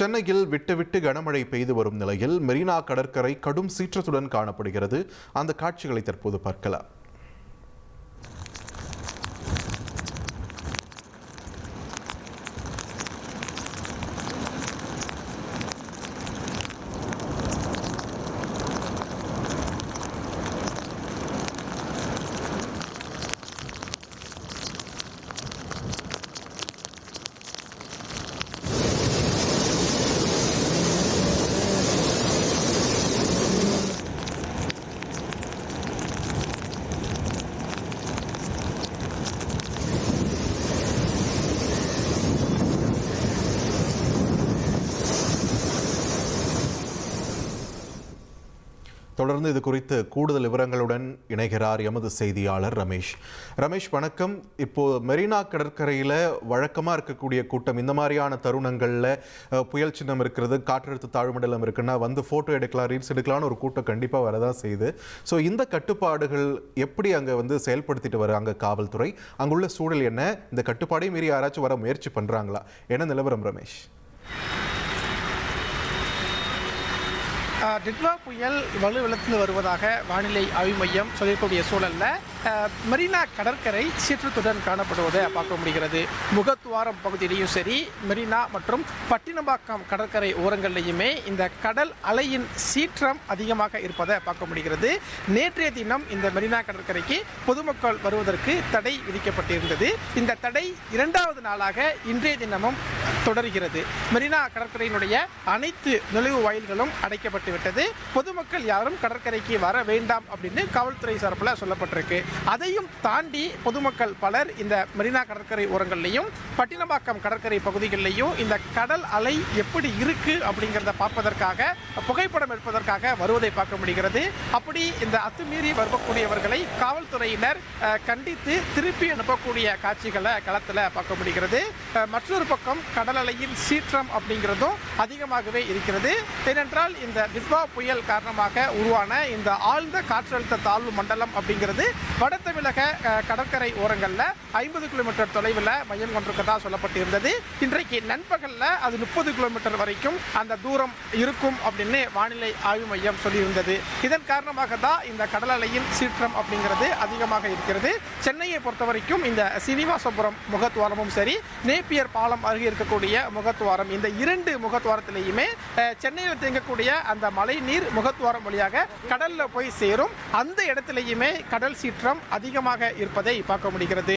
சென்னையில் விட்டு கனமழை பெய்து வரும் நிலையில் மெரினா கடற்கரை கடும் சீற்றத்துடன் காணப்படுகிறது. அந்த காட்சிகளை தற்போது பார்க்கலாம். தொடர்ந்து இது குறித்து கூடுதல் விவரங்களுடன் இணைகிறார் எமது செய்தியாளர் ரமேஷ். வணக்கம். இப்போ மெரினா கடற்கரையில் வழக்கமாக இருக்கக்கூடிய கூட்டம், இந்த மாதிரியான தருணங்களில் புயல் சின்னம் இருக்கிறது, காற்றழுத்த தாழ்மண்டலம் இருக்குன்னா வந்து ஃபோட்டோ எடுக்கலாம், ரீல்ஸ் எடுக்கலாம்னு ஒரு கூட்டம் கண்டிப்பாக வரதான் செய்யுது. ஸோ இந்த கட்டுப்பாடுகள் எப்படி அங்கே செயல்படுத்திட்டு வராங்க காவல்துறை? அங்குள்ள சூழல் என்ன? இந்த கட்டுப்பாடையும் மீறி யாராச்சும் வர முயற்சி பண்ணுறாங்களா? என்ன நிலவரம் ரமேஷ்? டிட்வா புயல் வலுவிழந்து வருவதாக வானிலை ஆய்வு மையம் சொல்லக்கூடிய சூழலில் மெரினா கடற்கரை சீற்றத்துடன் காணப்படுவதை பார்க்க முடிகிறது. முகத்துவாரம் பகுதியிலையும் சரி, மெரினா மற்றும் பட்டினப்பாக்கம் கடற்கரை ஓரங்கள்லையுமே இந்த கடல் அலையின் சீற்றம் அதிகமாக இருப்பதை பார்க்க முடிகிறது. நேற்றைய தினம் இந்த மெரினா கடற்கரைக்கு பொதுமக்கள் வருவதற்கு தடை விதிக்கப்பட்டிருந்தது. இந்த தடை 2வது நாளாக இன்றைய தினமும் தொடர்கிறது. மெரினா கடற்கரையினுடைய அனைத்து நுழைவு வாயில்களும் அடைக்கப்பட்டு விட்டது. பொதுமக்கள் யாரும் கடற்கரைக்கு வர வேண்டாம் அப்படின்னு காவல்துறை சார்பில் சொல்லப்பட்டிருக்கு. அதையும் தாண்டி பொதுமக்கள் பலர் இந்த மெரினா கடற்கரை ஓரங்கள்லையும் பட்டினப்பாக்கம் கடற்கரை பகுதிகளிலையும் இந்த கடல் அலை எப்படி இருக்கு அப்படிங்கிறத பார்ப்பதற்காக, புகைப்படம் எடுப்பதற்காக வருவதை பார்க்க முடிகிறது. அப்படி இந்த அத்துமீறி வரக்கூடியவர்களை காவல்துறையினர் கண்டித்து திருப்பி அனுப்பக்கூடிய காட்சிகளை களத்தில் பார்க்க முடிகிறது. மற்றொரு பக்கம் கடல் அலையின் சீற்றம் அப்படிங்கிறதும் அதிகமாகவே இருக்கிறது. ஏனென்றால் இந்த டிட்வா புயல் காரணமாக உருவான இந்த ஆழ்ந்த காற்றழுத்த தாழ்வு மண்டலம் அப்படிங்கிறது வட தமிழக கடற்கரை ஓரங்களில் 50 கிலோமீட்டர் தொலைவில் மையம் கொண்டிருக்கதா சொல்லப்பட்டிருந்தது. இன்றைக்கு நண்பகலில் அது 30 கிலோமீட்டர் வரைக்கும் அந்த தூரம் இருக்கும் அப்படின்னு வானிலை ஆய்வு மையம் சொல்லியிருந்தது. இதன் காரணமாக தான் இந்த கடல் அலையின் சீற்றம் அப்படிங்கிறது அதிகமாக இருக்கிறது. சென்னையை பொறுத்த வரைக்கும் இந்த சீனிவாசபுரம் முகத்துவாரமும் சரி, நேப்பியர் பாலம் அருகே இருக்கக்கூடிய முகத்துவாரம், இந்த 2 முகத்துவாரத்திலேயுமே சென்னையில் தேங்கக்கூடிய அந்த மழை நீர் முகத்துவாரம் வழியாக கடல்ல போய் சேரும். அந்த இடத்திலேயுமே கடல் சீற்றம் அதிகமாக இருப்பதை பார்க்க முடிகிறது.